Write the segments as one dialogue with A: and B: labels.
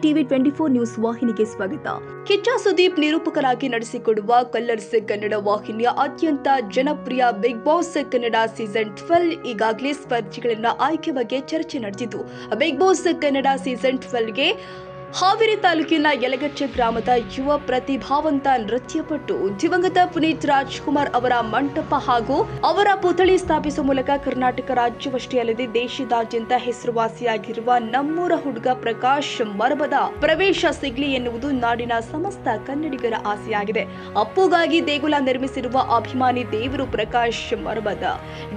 A: TV 24 news ವಾಹಿನಿಗೆ ಸ್ವಾಗತ. ಕಿಚ್ಚ ಸುದೀಪ್ ನಿರೂಪಕರಾಗಿ ನಡೆಸಿಕೊಡುವ ಕಲರ್ಸ್ ಕನ್ನಡ ವಾಹಿನಿಯ ಅತ್ಯಂತ ಜನಪ್ರಿಯ ಬಿಗ್ ಬಾಸ್ ಕನ್ನಡ ಸೀಸನ್ 12 ಈಗಾಗಲೇ ಸ್ಪರ್ಧಿಗಳನ್ನ ಆಯ್ಕೆ ಬಗ್ಗೆ ಚರ್ಚೆ ನಡೆದಿದ್ದು, ಬಿಗ್ ಬಾಸ್ ಕನ್ನಡ ಸೀಸನ್ 12ಗೆ ಹಾವೇರಿ ತಾಲೂಕಿನ ಯಲಗಚ್ಚ ಗ್ರಾಮದ ಯುವ ಪ್ರತಿಭಾವಂತ ನೃತ್ಯಪಟು ದಿವಂಗತ ಪುನೀತ್ ರಾಜ್ಕುಮಾರ್ ಅವರ ಮಂಟಪ ಹಾಗೂ ಅವರ ಪುತ್ಥಳಿ ಸ್ಥಾಪಿಸುವ ಮೂಲಕ ಕರ್ನಾಟಕ ರಾಜ್ಯವಷ್ಟೇ ಅಲ್ಲದೆ ದೇಶದಾದ್ಯಂತ ಹೆಸರುವಾಸಿಯಾಗಿರುವ ನಮ್ಮೂರ ಹುಡುಗ ಪ್ರಕಾಶ್ ಮರಬದ ಪ್ರವೇಶ ಸಿಗಲಿ ಎನ್ನುವುದು ನಾಡಿನ ಸಮಸ್ತ ಕನ್ನಡಿಗರ ಆಸೆಯಾಗಿದೆ. ಅಪ್ಪುಗಾಗಿ ದೇಗುಲ ನಿರ್ಮಿಸಿರುವ ಅಭಿಮಾನಿ ದೇವರು ಪ್ರಕಾಶ್ ಮರಬದ.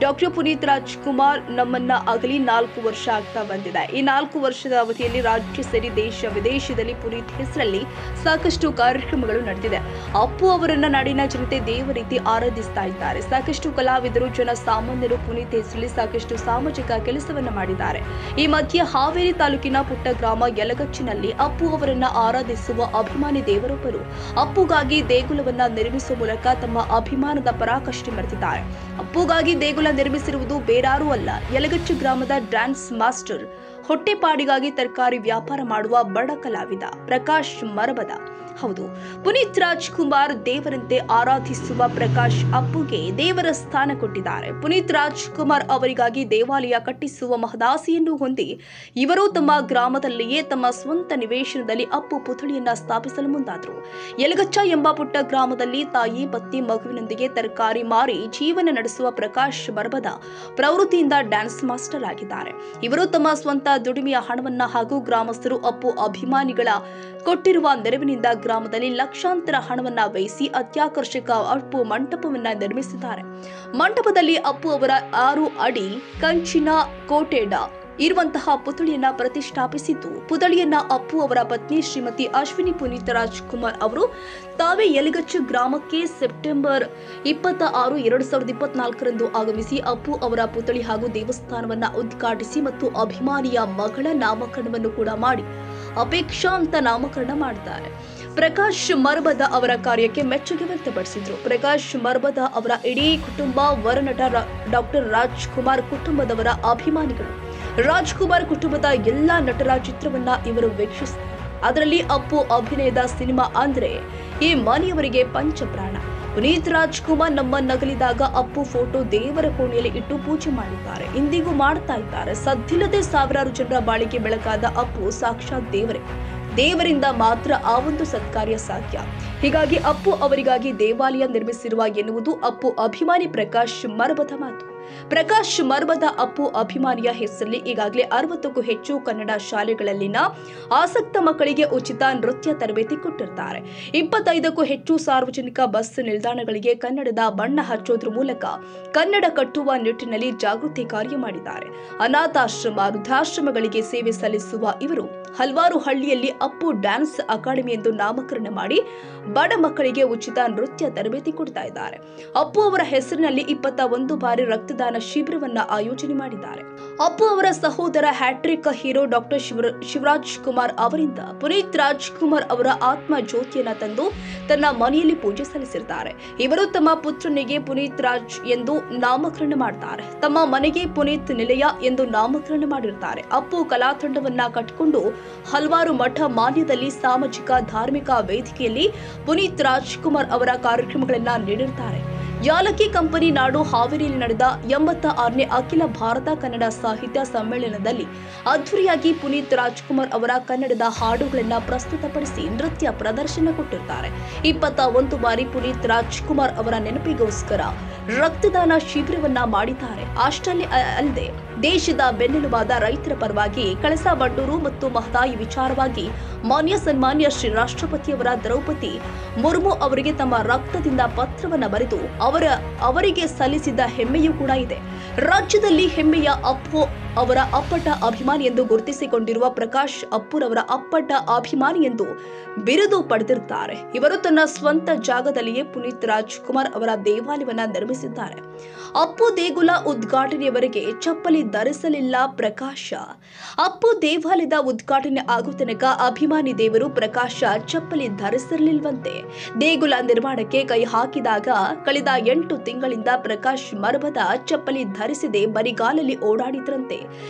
A: ಡಾಕ್ಟರ್ ಪುನೀತ್ ರಾಜ್ಕುಮಾರ್ ನಮ್ಮನ್ನ ಅಗಲಿ 4 ವರ್ಷ ಆಗ್ತಾ ಬಂದಿದೆ. ಈ 4 ವರ್ಷದ ಅವಧಿಯಲ್ಲಿ ರಾಜ್ಯ ಸೇರಿ ದೇಶ ವಿದೇಶದಲ್ಲಿ ಪುನೀತ್ ಹೆಸರಲ್ಲಿ ಸಾಕಷ್ಟು ಕಾರ್ಯಕ್ರಮಗಳು ನಡೆದಿದೆ. ಅಪ್ಪು ಅವರನ್ನ ನಾಡಿನ ಜನತೆ ದೇವ ರೀತಿ ಆರಾಧಿಸ್ತಾ ಇದ್ದಾರೆ. ಸಾಕಷ್ಟು ಕಲಾವಿದರು, ಜನ ಸಾಮಾನ್ಯರು ಪುನೀತ್ ಹೆಸರಲ್ಲಿ ಸಾಕಷ್ಟು ಸಾಮಾಜಿಕ ಕೆಲಸವನ್ನ ಮಾಡಿದ್ದಾರೆ. ಈ ಮಧ್ಯೆ ಹಾವೇರಿ ತಾಲೂಕಿನ ಪುಟ್ಟ ಗ್ರಾಮ ಯಲಗಚ್ಚಿನಲ್ಲಿ ಅಪ್ಪು ಅವರನ್ನ ಆರಾಧಿಸುವ ಅಭಿಮಾನಿ ದೇವರೊಬ್ಬರು ಅಪ್ಪುಗಾಗಿ ದೇಗುಲವನ್ನ ನಿರ್ಮಿಸುವ ಮೂಲಕ ತಮ್ಮ ಅಭಿಮಾನದ ಪರಾಕಾಷ್ಠೆ ಮೆರೆದಿದ್ದಾರೆ. ಅಪ್ಪುಗಾಗಿ ದೇಗುಲ ನಿರ್ಮಿಸಿರುವುದು ಬೇರಾರೂ ಅಲ್ಲ, ಯಲಗಚ್ಚು ಗ್ರಾಮದ ಡ್ಯಾನ್ಸ್ ಮಾಸ್ಟರ್, ಹೊಟ್ಟೆಪಾಡಿಗಾಗಿ ತರಕಾರಿ ವ್ಯಾಪಾರ ಮಾಡುವ ಬಡ ಕಲಾವಿದ ಪ್ರಕಾಶ್ ಮರಬದ. ಹೌದು, ಪುನೀತ್ ರಾಜ್ಕುಮಾರ್ ದೇವರಂತೆ ಆರಾಧಿಸುವ ಪ್ರಕಾಶ್ ಅಪ್ಪುಗೆ ದೇವರ ಸ್ಥಾನ ಕೊಟ್ಟಿದ್ದಾರೆ. ಪುನೀತ್ ರಾಜ್ಕುಮಾರ್ ಅವರಿಗಾಗಿ ದೇವಾಲಯ ಕಟ್ಟಿಸುವ ಮಹದಾಸೆಯನ್ನು ಹೊಂದಿ ಇವರು ತಮ್ಮ ಗ್ರಾಮದಲ್ಲಿಯೇ ತಮ್ಮ ಸ್ವಂತ ನಿವೇಶನದಲ್ಲಿ ಅಪ್ಪು ಪುತ್ಥಳಿಯನ್ನ ಸ್ಥಾಪಿಸಲು ಮುಂದಾದರು. ಯಲಗಚ್ಚ ಎಂಬ ಪುಟ್ಟ ಗ್ರಾಮದಲ್ಲಿ ತಾಯಿ ಪತ್ನಿ ಮಗುವಿನೊಂದಿಗೆ ತರಕಾರಿ ಮಾರಿ ಜೀವನ ನಡೆಸುವ ಪ್ರಕಾಶ್ ಮರಬದ ಪ್ರವೃತ್ತಿಯಿಂದ ಡ್ಯಾನ್ಸ್ ಮಾಸ್ಟರ್ ಆಗಿದ್ದಾರೆ. ಇವರು ತಮ್ಮ ಸ್ವಂತ ದುಡಿಮೆಯ ಹಣವನ್ನ ಹಾಗೂ ಗ್ರಾಮಸ್ಥರು ಅಪ್ಪು ಅಭಿಮಾನಿಗಳ ಕೊಟ್ಟಿರುವ ನೆರವಿನಿಂದ ಗ್ರಾಮದಲ್ಲಿ ಲಕ್ಷಾಂತರ ಹಣವನ್ನ ವ್ಯಯಿಸಿ ಅತ್ಯಾಕರ್ಷಕ ಅಪ್ಪು ಮಂಟಪವನ್ನ ನಿರ್ಮಿಸಿದ್ದಾರೆ. ಮಂಟಪದಲ್ಲಿ ಅಪ್ಪು ಅವರ 6 ಅಡಿ ಕಂಚಿನ ಕೋಟೆಡ ಇರುವಂತಹ ಪುತ್ಥಳಿಯನ್ನ ಪ್ರತಿಷ್ಠಾಪಿಸಿದ್ದು, ಪುತ್ಥಳಿಯನ್ನ ಅಪ್ಪು ಅವರ ಪತ್ನಿ ಶ್ರೀಮತಿ ಅಶ್ವಿನಿ ಪುನೀತ್ ರಾಜ್ಕುಮಾರ್ ಅವರು ತಾವೇ ಯಲಗಚ್ಚು ಗ್ರಾಮಕ್ಕೆ ಸೆಪ್ಟೆಂಬರ್ 26, 2024ರಂದು ಆಗಮಿಸಿ ಅಪ್ಪು ಅವರ ಪುತ್ಥಳಿ ಹಾಗೂ ದೇವಸ್ಥಾನವನ್ನ ಉದ್ಘಾಟಿಸಿ ಮತ್ತು ಅಭಿಮಾನಿಯ ಮಗಳ ನಾಮಕರಣವನ್ನು ಕೂಡ ಮಾಡಿ ಅಪೇಕ್ಷಾ ಅಂತ ನಾಮಕರಣ ಮಾಡಿದ್ದಾರೆ. ಪ್ರಕಾಶ್ ಮರಬದ ಅವರ ಕಾರ್ಯಕ್ಕೆ ಮೆಚ್ಚುಗೆ ವ್ಯಕ್ತಪಡಿಸಿದ್ರು. ಪ್ರಕಾಶ್ ಮರಬದ ಅವರ ಇಡೀ ಕುಟುಂಬ ವರನಟ ಡಾಕ್ಟರ್ ರಾಜ್ಕುಮಾರ್ ಕುಟುಂಬದವರ ಅಭಿಮಾನಿಗಳು. ರಾಜ್ಕುಮಾರ್ ಕುಟುಂಬದ ಎಲ್ಲಾ ನಟರ ಚಿತ್ರವನ್ನ ಇವರು ವೀಕ್ಷಿಸಿದ್ದಾರೆ. ಅದರಲ್ಲಿ ಅಪ್ಪು ಅಭಿನಯದ ಸಿನಿಮಾ ಅಂದ್ರೆ ಈ ಮನೆಯವರಿಗೆ ಪಂಚಪ್ರಾಣ. ಪುನೀತ್ ರಾಜ್ಕುಮಾರ್ ನಮ್ಮ ನಗಲಿದಾಗ ಅಪ್ಪು ಫೋಟೋ ದೇವರ ಕೋಣೆಯಲ್ಲಿ ಇಟ್ಟು ಪೂಜೆ ಮಾಡಿದ್ದಾರೆ, ಇಂದಿಗೂ ಮಾಡ್ತಾ ಇದ್ದಾರೆ. ಸದ್ದಿಲ್ಲದೆ ಸಾವಿರಾರು ಜನರ ಬಾಳಿಗೆ ಬೆಳಕಾದ ಅಪ್ಪು ಸಾಕ್ಷಾತ್ ದೇವರೇ. ದೇವರಿಂದ ಮಾತ್ರ ಆ ಒಂದು ಸತ್ಕಾರ್ಯ ಸಾಧ್ಯ. ಹೀಗಾಗಿ ಅಪ್ಪು ಅವರಿಗಾಗಿ ದೇವಾಲಯ ನಿರ್ಮಿಸಿರುವ ಎನ್ನುವುದು ಅಪ್ಪು ಅಭಿಮಾನಿ ಪ್ರಕಾಶ್ ಮರಬದ ಮಾತು. ಪ್ರಕಾಶ್ ಮರಬದ ಅಪ್ಪು ಅಭಿಮಾನಿಯ ಹೆಸರಲ್ಲಿ ಈಗಾಗಲೇ 60ಕ್ಕೂ ಹೆಚ್ಚು ಕನ್ನಡ ಶಾಲೆಗಳಲ್ಲಿನ ಆಸಕ್ತ ಮಕ್ಕಳಿಗೆ ಉಚಿತ ನೃತ್ಯ ತರಬೇತಿ ಕೊಟ್ಟಿರ್ತಾರೆ. 25ಕ್ಕೂ ಹೆಚ್ಚು ಸಾರ್ವಜನಿಕ ಬಸ್ ನಿಲ್ದಾಣಗಳಿಗೆ ಕನ್ನಡದ ಬಣ್ಣ ಹಚ್ಚೋದ್ರ ಮೂಲಕ ಕನ್ನಡ ಕಟ್ಟುವ ನಿಟ್ಟಿನಲ್ಲಿ ಜಾಗೃತಿ ಕಾರ್ಯ ಮಾಡಿದ್ದಾರೆ. ಅನಾಥಾಶ್ರಮ, ವೃದ್ಧಾಶ್ರಮಗಳಿಗೆ ಸೇವೆ ಸಲ್ಲಿಸುವ ಇವರು ಹಲವಾರು ಹಳ್ಳಿಯಲ್ಲಿ ಅಪ್ಪು ಡ್ಯಾನ್ಸ್ ಅಕಾಡೆಮಿ ಎಂದು ನಾಮಕರಣ ಮಾಡಿ ಬಡ ಮಕ್ಕಳಿಗೆ ಉಚಿತ ನೃತ್ಯ ತರಬೇತಿ ಕೊಡ್ತಾ ಇದ್ದಾರೆ. ಅಪ್ಪು ಅವರ ಹೆಸರಿನಲ್ಲಿ 21 ಬಾರಿ ರಕ್ತದಾನ ಶಿಬಿರವನ್ನ ಆಯೋಜನೆ ಮಾಡಿದ್ದಾರೆ. ಅಪ್ಪು ಅವರ ಸಹೋದರ hattrick hero doctor Shivaraj Kumar ಅವರಿಂದ ಪುನೀತ್ ರಾಜ್ಕುಮಾರ್ ಅವರ ಆತ್ಮ ಜ್ಯೋತಿಯನ್ನ ತಂದು ತನ್ನ ಮನೆಯಲ್ಲಿ ಪೂಜೆ ಸಲ್ಲಿಸಿದ್ದಾರೆ. ಇವರು ತಮ್ಮ ಪುತ್ರನಿಗೆ ಪುನೀತ್ ರಾಜ್ ಎಂದು ನಾಮಕರಣ ಮಾಡ್ತಾರೆ. ತಮ್ಮ ಮನೆಗೆ ಪುನೀತ್ ನಿಲಯ ಎಂದು ನಾಮಕರಣ ಮಾಡಿರ್ತಾರೆ. ಅಪ್ಪು ಕಲಾ ತಂಡವನ್ನ ಕಟ್ಟಿಕೊಂಡು ಹಲವಾರು ಮಠ ಮಾನ್ಯದಲ್ಲಿ ಸಾಮಾಜಿಕ ಧಾರ್ಮಿಕ ವೇದಿಕೆಯಲ್ಲಿ ಪುನೀತ್ ರಾಜ್ಕುಮಾರ್ ಅವರ ಕಾರ್ಯಕ್ರಮಗಳನ್ನ ನೀಡಿರ್ತಾರೆ. ಯಾಲಕ್ಕಿ ಕಂಪನಿ ನಾಡು ಹಾವೇರಿಯಲ್ಲಿ ನಡೆದ 86ನೇ ಅಖಿಲ ಭಾರತ ಕನ್ನಡ ಸಾಹಿತ್ಯ ಸಮ್ಮೇಳನದಲ್ಲಿ ಅದ್ಧೂರಿಯಾಗಿ ಪುನೀತ್ ರಾಜ್ಕುಮಾರ್ ಅವರ ಕನ್ನಡದ ಹಾಡುಗಳನ್ನ ಪ್ರಸ್ತುತಪಡಿಸಿ ನೃತ್ಯ ಪ್ರದರ್ಶನ ಕೊಟ್ಟಿರ್ತಾರೆ. 21 ಬಾರಿ ಪುನೀತ್ ರಾಜ್ಕುಮಾರ್ ಅವರ ನೆನಪಿಗೋಸ್ಕರ ರಕ್ತದಾನ ಶಿಬಿರವನ್ನ ಮಾಡಿದ್ದಾರೆ. ಅಷ್ಟೇ ಅಲ್ಲದೆ ದೇಶದ ಬೆನ್ನೆಲುಬಾದ ರೈತರ ಪರವಾಗಿ ಕಳಸಾ ಬಂಡೂರು ಮತ್ತು ಮಹದಾಯಿ ವಿಚಾರವಾಗಿ ಮಾನ್ಯ ಸನ್ಮಾನ್ಯ ಶ್ರೀ ರಾಷ್ಟ್ರಪತಿಯವರ ದ್ರೌಪದಿ ಮುರ್ಮು ಅವರಿಗೆ ತಮ್ಮ ರಕ್ತದಿಂದ ಪತ್ರವನ್ನ ಬರೆದು ಅವರಿಗೆ ಸಲ್ಲಿಸಿದ ಹೆಮ್ಮೆಯೂ ಕೂಡ ಇದೆ. ರಾಜ್ಯದಲ್ಲಿ ಹೆಮ್ಮೆಯ ಅಪ್ಪು ಅವರ ಅಪ್ಪಟ ಅಭಿಮಾನಿ ಎಂದು ಗುರುತಿಸಿಕೊಂಡಿರುವ ಪ್ರಕಾಶ್ ಅಪ್ಪುರವರ ಅಪ್ಪಟ ಅಭಿಮಾನಿ ಎಂದು ಬಿರುದು ಪಡೆದಿರುತ್ತಾರೆ. ಇವರು ತನ್ನ ಸ್ವಂತ ಜಾಗದಲ್ಲಿಯೇ ಪುನೀತ್ ರಾಜ್ಕುಮಾರ್ ಅವರ ದೇವಾಲಯವನ್ನ ನಿರ್ಮಿಸಿದ್ದಾರೆ. ಅಪ್ಪು ದೇಗುಲ ಉದ್ಘಾಟನೆಯವರೆಗೆ ಚಪ್ಪಲಿ ಧರಿಸಲಿಲ್ಲ ಪ್ರಕಾಶ. ಅಪ್ಪು ದೇವಾಲಯದ ಉದ್ಘಾಟನೆ ಆಗೋ ತನಕ ಅಭಿಮಾನಿ ದೇವರು ಪ್ರಕಾಶ ಚಪ್ಪಲಿ ಧರಿಸಿರಲಿಲ್ವಂತೆ. ದೇಗುಲ ನಿರ್ಮಾಣಕ್ಕೆ ಕೈ ಹಾಕಿದಾಗ ಕಳೆದ 8 ತಿಂಗಳಿಂದ ಪ್ರಕಾಶ್ ಮರಬದ ಚಪ್ಪಲಿ ಧರಿಸದೆ ಬರಿಗಾಲಲ್ಲಿ ಓಡಾಡಿದ್ರಂತೆ.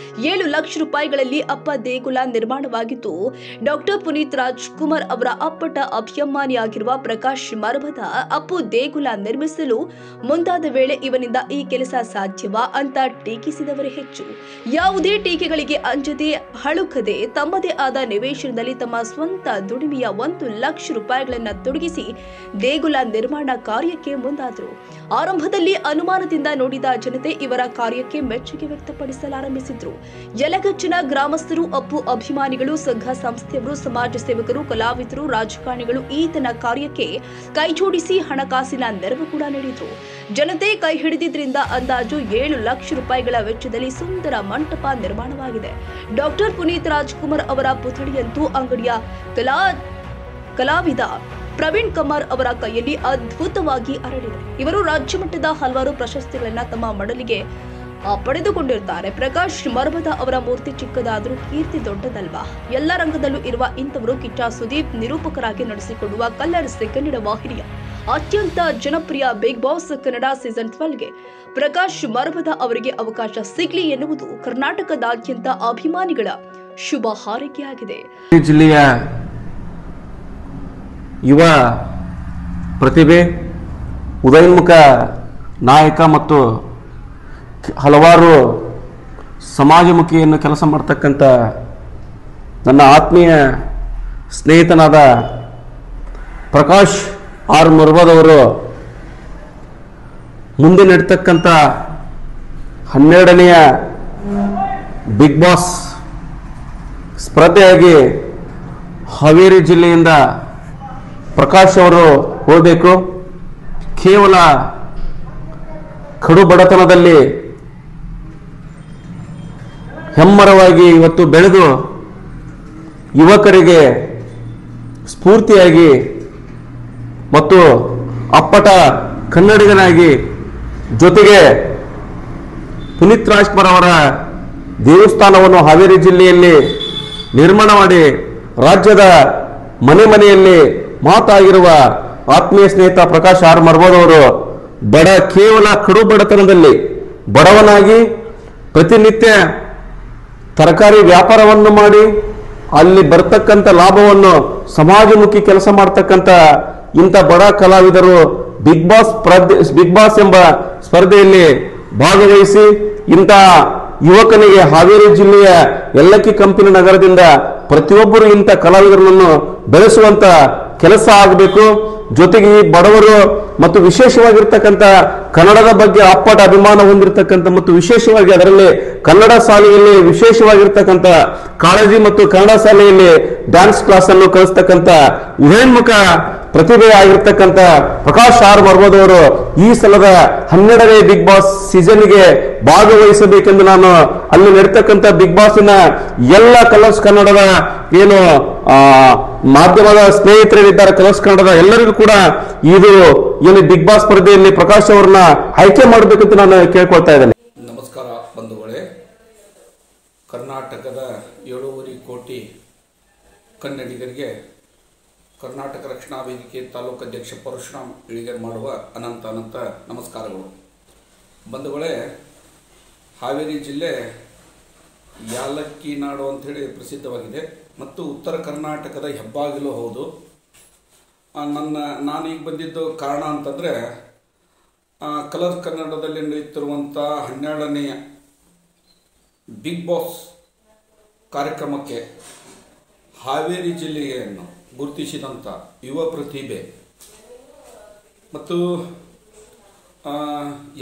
A: 7 ಲಕ್ಷ ರೂಪಾಯಿಗಳಲ್ಲಿ ಅಪ್ಪ ದೇಗುಲ ನಿರ್ಮಾಣವಾಗಿದ್ದು, ಡಾಕ್ಟರ್ ಪುನೀತ್ ರಾಜ್ಕುಮಾರ್ ಅವರ ಅಪ್ಪಟ ಅಭಿಮಾನಿಯಾಗಿರುವ ಪ್ರಕಾಶ್ ಮರಬದ ಅಪ್ಪು ದೇಗುಲ ನಿರ್ಮಿಸಲು ಮುಂದಾದ ವೇಳೆ ಇವನಿಂದ ಈ ಕೆಲಸ ಸಾಧ್ಯವಾ ಅಂತ ಟೀಕಿಸಿದವರೇ ಹೆಚ್ಚು. ಯಾವುದೇ ಟೀಕೆಗಳಿಗೆ ಅಂಜದೆ ಹಳುಕದೆ ತಮ್ಮದೇ ಆದ ನಿವೇಶನದಲ್ಲಿ ತಮ್ಮ ಸ್ವಂತ ದುಡಿಮೆಯ 1 ಲಕ್ಷ ರೂಪಾಯಿಗಳನ್ನು ತೊಡಗಿಸಿ ದೇಗುಲ ನಿರ್ಮಾಣ ಕಾರ್ಯಕ್ಕೆ ಮುಂದಾದರು. ಆರಂಭದಲ್ಲಿ ಅನುಮಾನದಿಂದ ನೋಡಿದ ಜನತೆ ಇವರ ಕಾರ್ಯಕ್ಕೆ ಮೆಚ್ಚುಗೆ ವ್ಯಕ್ತಪಡಿಸಲಾರಂಭಿಸಿದ್ರು. ಯಲಗಜ್ಜನ ಗ್ರಾಮಸ್ಥರು, ಅಪ್ಪು ಅಭಿಮಾನಿಗಳು, ಸಂಘ ಸಂಸ್ಥೆಯವರು, ಸಮಾಜ ಸೇವಕರು, ಕಲಾವಿದರು, ರಾಜಕಾರಣಿಗಳು ಈತನ ಕಾರ್ಯಕ್ಕೆ ಕೈಜೋಡಿಸಿ ಹಣಕಾಸಿನ ನೆರವು ಕೂಡ ನೀಡಿದ್ರು. ಜನತೆ ಕೈ ಹಿಡಿದಿದ್ರಿಂದ ಅಂದಾಜು 7 ಲಕ್ಷ ರೂಪಾಯಿಗಳ ವೆಚ್ಚದಲ್ಲಿ ಸುಂದರ ಮಂಟಪ ನಿರ್ಮಾಣವಾಗಿದೆ. ಡಾಕ್ಟರ್ ಪುನೀತ್ ರಾಜ್ಕುಮಾರ್ ಅವರ ಪುತ್ಥಳಿಯಂತೂ ಅಂಗಡಿಯ ಕಲಾವಿದ ಪ್ರವೀಣ್ ಕುಮಾರ್ ಅವರ ಕೈಯಲ್ಲಿ ಅದ್ಭುತವಾಗಿ ಅರಳಿದೆ. ಇವರು ರಾಜ್ಯ ಮಟ್ಟದ ಹಲವಾರು ಪ್ರಶಸ್ತಿಗಳನ್ನ ತಮ್ಮ ಮಡಲಿಗೆ ಪಡೆದುಕೊಂಡಿರ್ತಾರೆ. ಪ್ರಕಾಶ್ ಮರಬದ ಅವರ ಮೂರ್ತಿ ಚಿಕ್ಕದಾದರೂ ಕೀರ್ತಿ ದೊಡ್ಡದಲ್ವಾ? ಎಲ್ಲ ರಂಗದಲ್ಲೂ ಇರುವ ಇಂಥವರು ಕಿಚ್ಚ ಸುದೀಪ್ ನಿರೂಪಕರಾಗಿ ನಡೆಸಿಕೊಡುವ ಕಲರ್ಸ್ ಕನ್ನಡ ವಾಹಿನಿಯ ಅತ್ಯಂತ ಜನಪ್ರಿಯ ಬಿಗ್ ಬಾಸ್ ಕನ್ನಡ ಸೀಸನ್ 12ಗೆ ಪ್ರಕಾಶ್ ಮರಬದ ಅವರಿಗೆ ಅವಕಾಶ ಸಿಗಲಿ ಎನ್ನುವುದು ಕರ್ನಾಟಕದಾದ್ಯಂತ ಅಭಿಮಾನಿಗಳ ಶುಭ ಹಾರೈಕೆಯಾಗಿದೆ.
B: ಜಿಲ್ಲೆಯ ಯುವ ಪ್ರತಿಭೆ, ಉದಯೋನ್ಮುಖ ನಾಯಕ ಮತ್ತು ಹಲವಾರು ಸಮಾಜಮುಖಿಯನ್ನು ಕೆಲಸ ಮಾಡ್ತಕ್ಕಂಥ ನನ್ನ ಆತ್ಮೀಯ ಸ್ನೇಹಿತನಾದ ಪ್ರಕಾಶ್ ಆರ್ ಮರಬದವರು ಮುಂದೆ ನಡೀತಕ್ಕಂಥ 12ನೆಯ ಬಿಗ್ ಬಾಸ್ ಸ್ಪರ್ಧೆಯಾಗಿ ಹಾವೇರಿ ಜಿಲ್ಲೆಯಿಂದ ಪ್ರಕಾಶ್ ಅವರು ಹೋಗಬೇಕು. ಕೇವಲ ಕಡು ಬಡತನದಲ್ಲಿ ಹೆಮ್ಮರವಾಗಿ ಇವತ್ತು ಬೆಳೆದು ಯುವಕರಿಗೆ ಸ್ಫೂರ್ತಿಯಾಗಿ ಮತ್ತು ಅಪ್ಪಟ ಕನ್ನಡಿಗನಾಗಿ, ಜೊತೆಗೆ ಪುನೀತ್ ರಾಜ್ಕುಮಾರ್ ಅವರ ದೇವಸ್ಥಾನವನ್ನು ಹಾವೇರಿ ಜಿಲ್ಲೆಯಲ್ಲಿ ನಿರ್ಮಾಣ ಮಾಡಿ ರಾಜ್ಯದ ಮನೆ ಮನೆಯಲ್ಲಿ ಮಾತಾಗಿರುವ ಆತ್ಮೀಯ ಸ್ನೇಹಿತ ಪ್ರಕಾಶ್ ಆರ್ ಮರಬದವರು ಕೇವಲ ಕಡು ಬಡತನದಲ್ಲಿ ಬಡವನಾಗಿ ಪ್ರತಿನಿತ್ಯ ತರಕಾರಿ ವ್ಯಾಪಾರವನ್ನು ಮಾಡಿ ಅಲ್ಲಿ ಬರ್ತಕ್ಕಂಥ ಲಾಭವನ್ನು ಸಮಾಜಮುಖಿ ಕೆಲಸ ಮಾಡ್ತಕ್ಕಂಥ ಇಂಥ ಬಡ ಕಲಾವಿದರು ಬಿಗ್ ಬಾಸ್ ಎಂಬ ಸ್ಪರ್ಧೆಯಲ್ಲಿ ಭಾಗವಹಿಸಿ ಇಂಥ ಯುವಕನಿಗೆ ಹಾವೇರಿ ಜಿಲ್ಲೆಯ ಯಲ್ಲಕ್ಕಿ ಕಂಪನಿ ನಗರದಿಂದ ಪ್ರತಿಯೊಬ್ಬರು ಇಂಥ ಕಲಾವಿದರನ್ನು ಬೆಳೆಸುವಂತ ಕೆಲಸ ಆಗಬೇಕು. ಜೊತೆಗೆ ಈ ಬಡವರು ಮತ್ತು ವಿಶೇಷವಾಗಿರ್ತಕ್ಕಂಥ ಕನ್ನಡದ ಬಗ್ಗೆ ಅಪ್ಪಟ ಅಭಿಮಾನ ಹೊಂದಿರತಕ್ಕಂಥ ಮತ್ತು ವಿಶೇಷವಾಗಿ ಅದರಲ್ಲಿ ಕನ್ನಡ ಶಾಲೆಯಲ್ಲಿ ವಿಶೇಷವಾಗಿರ್ತಕ್ಕಂಥ ಕಾಳಜಿ ಮತ್ತು ಕನ್ನಡ ಶಾಲೆಯಲ್ಲಿ ಡ್ಯಾನ್ಸ್ ಕ್ಲಾಸ್ ಅನ್ನು ಕಲಿಸ್ತಕ್ಕಂಥ ಉದಯೋನ್ಮುಖ ಪ್ರತಿಭೆ ಆಗಿರ್ತಕ್ಕಂಥ ಪ್ರಕಾಶ್ ಆರ್ ಮರಬದವರು ಈ ಸಲದ 12ನೇ ಬಿಗ್ ಬಾಸ್ ಸೀಸನ್ಗೆ ಭಾಗವಹಿಸಬೇಕೆಂದು ನಾನು ಅಲ್ಲಿ ನಡೀತಕ್ಕಂಥ ಬಿಗ್ ಬಾಸ್ನ ಎಲ್ಲ ಕಲರ್ಸ್ ಕನ್ನಡದ ಏನು ಮಾಧ್ಯಮದ ಸ್ನೇಹಿತರಿದ್ದಾರೆ, ಕಲರ್ಸ್ ಕನ್ನಡದ ಎಲ್ಲರಿಗೂ ಕೂಡ ಇದು ಏನು ಬಿಗ್ ಬಾಸ್ ಸ್ಪರ್ಧೆಯಲ್ಲಿ ಪ್ರಕಾಶ್ ಅವರನ್ನ ಆಯ್ಕೆ ಮಾಡಬೇಕಂತ ನಾನು ಕೇಳ್ಕೊಳ್ತಾ ಇದ್ದೇನೆ.
C: ನಮಸ್ಕಾರ ಬಂಧುಗಳೇ. ಕರ್ನಾಟಕದ 7.5 ಕೋಟಿ ಕನ್ನಡಿಗರಿಗೆ ಕರ್ನಾಟಕ ರಕ್ಷಣಾ ವೇದಿಕೆ ತಾಲೂಕು ಅಧ್ಯಕ್ಷ ಪರಶುರಾಮ್ ಇಳಿಗೇರ್ ಮಾಡುವ ಅನಂತ ನಮಸ್ಕಾರಗಳು. ಬಂಧುಗಳೇ, ಹಾವೇರಿ ಜಿಲ್ಲೆ ಯಾಲಕ್ಕಿ ನಾಡು ಅಂಥೇಳಿ ಪ್ರಸಿದ್ಧವಾಗಿದೆ ಮತ್ತು ಉತ್ತರ ಕರ್ನಾಟಕದ ಹೆಬ್ಬಾಗಿಲು ಹೌದು. ನಾನೀಗ ಬಂದಿದ್ದು ಕಾರಣ ಅಂತಂದರೆ ಕಲರ್ ಕನ್ನಡದಲ್ಲಿ ನಡೆಯುತ್ತಿರುವಂಥ 12ನೇ ಬಿಗ್ ಬಾಸ್ ಕಾರ್ಯಕ್ರಮಕ್ಕೆ ಹಾವೇರಿ ಜಿಲ್ಲೆಯನ್ನು ಗುರುತಿಸಿದಂಥ ಯುವ ಪ್ರತಿಭೆ ಮತ್ತು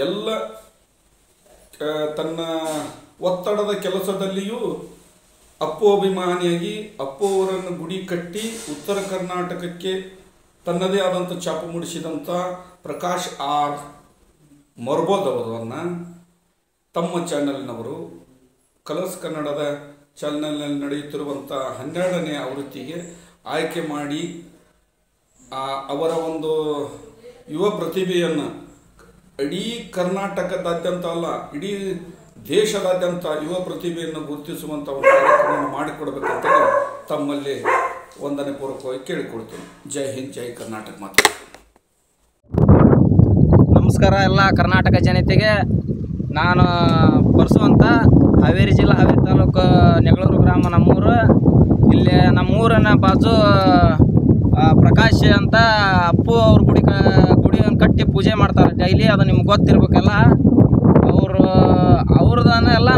C: ಎಲ್ಲ ತನ್ನ ಒತ್ತಡದ ಕೆಲಸದಲ್ಲಿಯೂ ಅಪ್ಪು ಅಭಿಮಾನಿಯಾಗಿ ಅಪ್ಪು ಅವರನ್ನು ಗುಡಿ ಕಟ್ಟಿ ಉತ್ತರ ಕರ್ನಾಟಕಕ್ಕೆ ತನ್ನದೇ ಆದಂಥ ಛಾಪು ಮೂಡಿಸಿದಂಥ ಪ್ರಕಾಶ್ ಆರ್ ಮರಬದವರನ್ನು ತಮ್ಮ ಚಾನೆಲ್ನವರು ಕಲರ್ಸ್ ಕನ್ನಡದ ಚಾನೆಲ್ನಲ್ಲಿ ನಡೆಯುತ್ತಿರುವಂಥ 12ನೇ ಆವೃತ್ತಿಗೆ ಆಯ್ಕೆ ಮಾಡಿ ಅವರ ಒಂದು ಯುವ ಪ್ರತಿಭೆಯನ್ನು ಇಡೀ ಕರ್ನಾಟಕದಾದ್ಯಂತ ಅಲ್ಲ, ಇಡೀ ದೇಶದಾದ್ಯಂತ ಯುವ ಪ್ರತಿಭೆಯನ್ನು ಗುರುತಿಸುವಂಥ ಒಂದು ಕಾರ್ಯಕ್ರಮವನ್ನು ಮಾಡಿಕೊಡ್ಬೇಕಂತ ತಮ್ಮಲ್ಲಿ ವಂದನೆ ಪೂರ್ವಕವಾಗಿ ಕೇಳಿಕೊಳ್ತೀನಿ. ಜೈ ಹಿಂದ್, ಜೈ ಕರ್ನಾಟಕ ಮಾತು.
D: ನಮಸ್ಕಾರ ಎಲ್ಲ ಕರ್ನಾಟಕ ಜನತೆಗೆ. ನಾನು ಪರಸು ಅಂತ ಹಾವೇರಿ ಜಿಲ್ಲಾ ಹಾವೇರಿ ತಾಲೂಕು ನೆಗಳೂರು ಗ್ರಾಮ ನಮ್ಮೂರು. ಇಲ್ಲಿ ನಮ್ಮೂರಿನ ಬಾಜು ಪ್ರಕಾಶ್ ಅಂತ ಅಪ್ಪು ಅವ್ರ ಗುಡಿಯನ್ನು ಕಟ್ಟಿ ಪೂಜೆ ಮಾಡ್ತಾರೆ ಡೈಲಿ. ಅದು ನಿಮ್ಗೆ ಗೊತ್ತಿರ್ಬೇಕಲ್ಲ. ಅವ್ರದನ್ನ ಎಲ್ಲ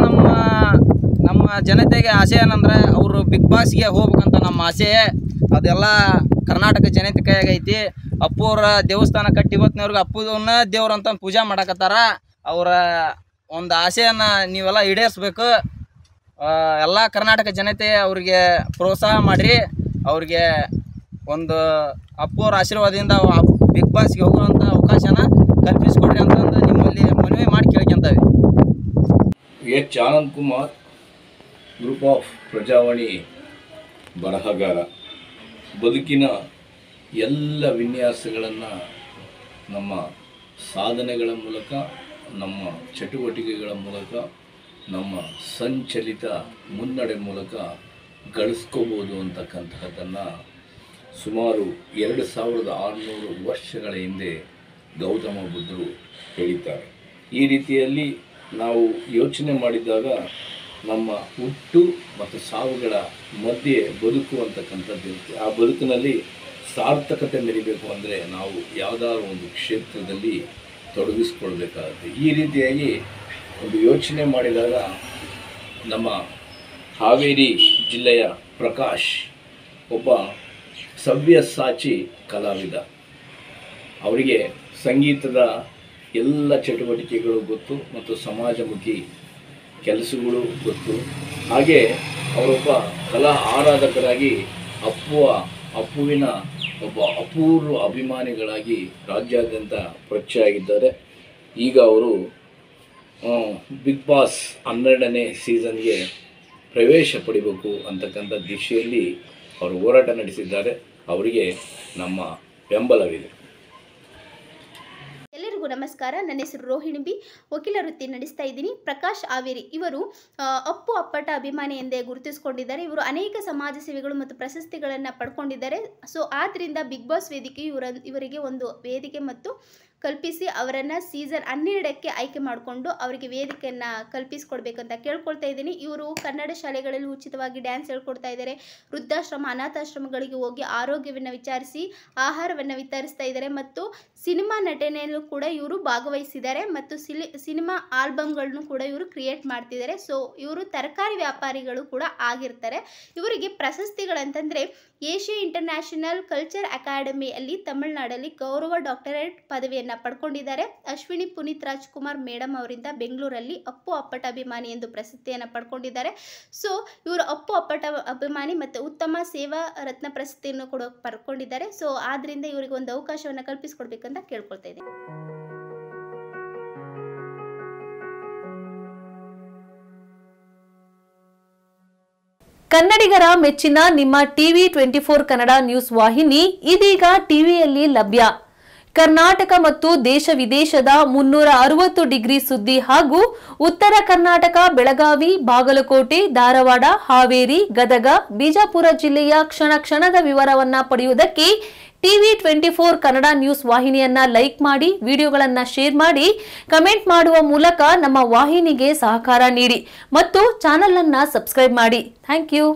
D: ನಮ್ಮ ಜನತೆಗೆ ಆಸೆ ಏನಂದ್ರೆ ಅವರು ಬಿಗ್ ಬಾಸ್ಗೆ ಹೋಗ್ಬೇಕಂತ ನಮ್ಮ ಆಸೆ. ಅದೆಲ್ಲ ಕರ್ನಾಟಕ ಜನತೆ ಕೈಯಾಗೈತಿ. ಅಪ್ಪು ಅವರ ದೇವಸ್ಥಾನ ಕಟ್ಟಿ ಇವತ್ತಿನವ್ರಿಗೆ ಅಪ್ಪುದನ್ನ ದೇವ್ರಂತ ಪೂಜೆ ಮಾಡಕತ್ತಾರ. ಅವರ ಒಂದು ಆಸೆಯನ್ನು ನೀವೆಲ್ಲ ಈಡೇರಿಸ್ಬೇಕು. ಎಲ್ಲ ಕರ್ನಾಟಕ ಜನತೆ ಅವ್ರಿಗೆ ಪ್ರೋತ್ಸಾಹ ಮಾಡಿರಿ. ಅವ್ರಿಗೆ ಒಂದು ಅಪ್ಪು ಅವ್ರ ಆಶೀರ್ವಾದದಿಂದ ಬಿಗ್ ಬಾಸ್ಗೆ ಹೋಗುವಂಥ ಅವಕಾಶನ ಕಲ್ಪಿಸ್ಕೊಡ್ರಿ ಅಂತಂದು ನಿಮ್ಮಲ್ಲಿ ಮನವಿ ಮಾಡಿ ಕೇಳ್ಕೊಂತೇವೆ.
E: H Anand Kumar, group of Prajavani ಬರಹಗಾರ. ಬದುಕಿನ ಎಲ್ಲ ವಿನ್ಯಾಸಗಳನ್ನು ನಮ್ಮ ಸಾಧನೆಗಳ ಮೂಲಕ, ನಮ್ಮ ಚಟುವಟಿಕೆಗಳ ಮೂಲಕ, ನಮ್ಮ ಸಂಚಲಿತ ಮುನ್ನಡೆ ಮೂಲಕ ಗಳಿಸ್ಕೋಬೋದು ಅಂತಕ್ಕಂತಹದ್ದನ್ನು ಸುಮಾರು 2600 ವರ್ಷಗಳ ಹಿಂದೆ ಗೌತಮ ಬುದ್ಧರು ಹೇಳಿದ್ದಾರೆ. ಈ ರೀತಿಯಲ್ಲಿ ನಾವು ಯೋಚನೆ ಮಾಡಿದಾಗ ನಮ್ಮ ಹುಟ್ಟು ಮತ್ತು ಸಾವುಗಳ ಮಧ್ಯೆ ಬದುಕು ಅಂತಕ್ಕಂಥದ್ದು, ಆ ಬದುಕಿನಲ್ಲಿ ಸಾರ್ಥಕತೆ ಮೆರಿಬೇಕು ಅಂದರೆ ನಾವು ಯಾವುದಾದ್ರೂ ಒಂದು ಕ್ಷೇತ್ರದಲ್ಲಿ ತೊಡಗಿಸ್ಕೊಳ್ಬೇಕಾಗುತ್ತೆ. ಈ ರೀತಿಯಾಗಿ ಒಂದು ಯೋಚನೆ ಮಾಡಿದಾಗ ನಮ್ಮ ಹಾವೇರಿ ಜಿಲ್ಲೆಯ ಪ್ರಕಾಶ್ ಒಬ್ಬ ಸವ್ಯಸಾಚಿ ಕಲಾವಿದ. ಅವರಿಗೆ ಸಂಗೀತದ ಎಲ್ಲ ಚಟುವಟಿಕೆಗಳು ಗೊತ್ತು ಮತ್ತು ಸಮಾಜಮುಖಿ ಕೆಲಸಗಳು ಗೊತ್ತು. ಹಾಗೆ ಅವರೊಬ್ಬ ಕಲಾ ಆರಾಧಕರಾಗಿ ಅಪ್ಪುವಿನ ಒಬ್ಬ ಅಪೂರ್ವ ಅಭಿಮಾನಿಗಳಾಗಿ ರಾಜ್ಯಾದ್ಯಂತ ಪರಿಚಯ ಆಗಿದ್ದಾರೆ. ಈಗ ಅವರು ಬಿಗ್ ಬಾಸ್ 12ನೇ ಸೀಸನ್ಗೆ ಪ್ರವೇಶ ಪಡಿಬೇಕು ಅಂತಕ್ಕಂಥ ದಿಶೆಯಲ್ಲಿ ಅವರು ಹೋರಾಟ ನಡೆಸಿದ್ದಾರೆ. ಅವರಿಗೆ ನಮ್ಮ ಬೆಂಬಲವಿದೆ.
F: ಎಲ್ಲರಿಗೂ ನಮಸ್ಕಾರ. ನನ್ನ ಹೆಸರು ರೋಹಿಣಿ ಬಿ. ವಕೀಲ ವೃತ್ತಿ ನಡೆಸ್ತಾ ಇದ್ದೀನಿ. ಪ್ರಕಾಶ್ ಹಾವೇರಿ ಇವರು ಅಪ್ಪು ಅಪ್ಪಟ ಅಭಿಮಾನಿ ಎಂದೇ ಗುರುತಿಸಿಕೊಂಡಿದ್ದಾರೆ. ಇವರು ಅನೇಕ ಸಮಾಜ ಸೇವೆಗಳು ಮತ್ತು ಪ್ರಶಸ್ತಿಗಳನ್ನು ಪಡ್ಕೊಂಡಿದ್ದಾರೆ. ಸೊ ಆದ್ದರಿಂದ ಬಿಗ್ ಬಾಸ್ ವೇದಿಕೆಯು ಇವರಿಗೆ ಒಂದು ವೇದಿಕೆ ಮತ್ತು ಕಲ್ಪಿಸಿ ಅವರನ್ನು ಸೀಸನ್ 12ಕ್ಕೆ ಆಯ್ಕೆ ಮಾಡಿಕೊಂಡು ಅವರಿಗೆ ವೇದಿಕೆಯನ್ನು ಕಲ್ಪಿಸಿಕೊಡ್ಬೇಕಂತ ಕೇಳ್ಕೊಳ್ತಾ ಇದ್ದೀನಿ. ಇವರು ಕನ್ನಡ ಶಾಲೆಗಳಲ್ಲಿ ಉಚಿತವಾಗಿ ಡ್ಯಾನ್ಸ್ ಹೇಳ್ಕೊಡ್ತಾ ಇದ್ದಾರೆ. ವೃದ್ಧಾಶ್ರಮ, ಅನಾಥಾಶ್ರಮಗಳಿಗೆ ಹೋಗಿ ಆರೋಗ್ಯವನ್ನು ವಿಚಾರಿಸಿ ಆಹಾರವನ್ನು ವಿತರಿಸ್ತಾ ಇದ್ದಾರೆ. ಮತ್ತು ಸಿನಿಮಾ ನಟನೆಯಲ್ಲೂ ಕೂಡ ಇವರು ಭಾಗವಹಿಸಿದ್ದಾರೆ ಮತ್ತು ಸಿನಿಮಾ ಆಲ್ಬಮ್ಗಳನ್ನು ಕೂಡ ಇವರು ಕ್ರಿಯೇಟ್ ಮಾಡ್ತಿದ್ದಾರೆ. ಸೊ ಇವರು ತರಕಾರಿ ವ್ಯಾಪಾರಿಗಳು ಕೂಡ ಆಗಿರ್ತಾರೆ. ಇವರಿಗೆ ಪ್ರಶಸ್ತಿಗಳಂತಂದರೆ ಏಷ್ಯಾ ಇಂಟರ್ನ್ಯಾಷನಲ್ ಕಲ್ಚರ್ ಅಕಾಡೆಮಿಯಲ್ಲಿ ತಮಿಳುನಾಡಲ್ಲಿ ಗೌರವ ಡಾಕ್ಟರೇಟ್ ಪದವಿಯನ್ನು ಪಡ್ಕೊಂಡಿದ್ದಾರೆ. ಅಶ್ವಿನಿ ಪುನೀತ್ ರಾಜ್ಕುಮಾರ್ ಮೇಡಮ್ ಅವರಿಂದ ಬೆಂಗಳೂರಲ್ಲಿ ಅಪ್ಪು ಅಪ್ಪಟ ಅಭಿಮಾನಿ ಎಂದು ಪ್ರಶಸ್ತಿಯನ್ನು ಪಡ್ಕೊಂಡಿದ್ದಾರೆ. ಸೊ ಇವರು ಅಪ್ಪು ಅಪ್ಪಟ ಅಭಿಮಾನಿ ಮತ್ತು ಉತ್ತಮ ಸೇವಾ ರತ್ನ ಪ್ರಶಸ್ತಿಯನ್ನು ಕೂಡ ಪಡ್ಕೊಂಡಿದ್ದಾರೆ. ಸೊ ಆದ್ರಿಂದ ಇವರಿಗೆ ಒಂದು ಅವಕಾಶವನ್ನು ಕಲ್ಪಿಸಿಕೊಡ್ಬೇಕಂತ ಕೇಳ್ಕೊಳ್ತಾ ಇದ್ದೀನಿ.
G: ಕನ್ನಡಿಗರ ಮೆಚ್ಚಿನ ನಿಮ್ಮ ಟಿವಿ 24 ಕನ್ನಡ ನ್ಯೂಸ್ ವಾಹಿನಿ ಇದೀಗ ಟಿವಿಯಲ್ಲಿ ಲಭ್ಯ. ಕರ್ನಾಟಕ ಮತ್ತು ದೇಶ ವಿದೇಶದ 360 ಡಿಗ್ರಿ ಸುದ್ದಿ ಹಾಗೂ ಉತ್ತರ ಕರ್ನಾಟಕ, ಬೆಳಗಾವಿ, ಬಾಗಲಕೋಟೆ, ಧಾರವಾಡ, ಹಾವೇರಿ, ಗದಗ, ಬಿಜಾಪುರ ಜಿಲ್ಲೆಯ ಕ್ಷಣ ಕ್ಷಣದ ವಿವರವನ್ನ ಪಡೆಯುವುದಕ್ಕೆ ಟಿವಿ 24 ಕನ್ನಡ ನ್ಯೂಸ್ ವಾಹಿನಿಯನ್ನ ಲೈಕ್ ಮಾಡಿ, ವಿಡಿಯೋಗಳನ್ನ ಶೇರ್ ಮಾಡಿ, ಕಮೆಂಟ್ ಮಾಡುವ ಮೂಲಕ ನಮ್ಮ ವಾಹಿನಿಗೆ ಸಹಕಾರ ನೀಡಿ ಮತ್ತು ಚಾನೆಲ್ ಅನ್ನ ಸಬ್ಸ್ಕ್ರೈಬ್ ಮಾಡಿ. Thank you.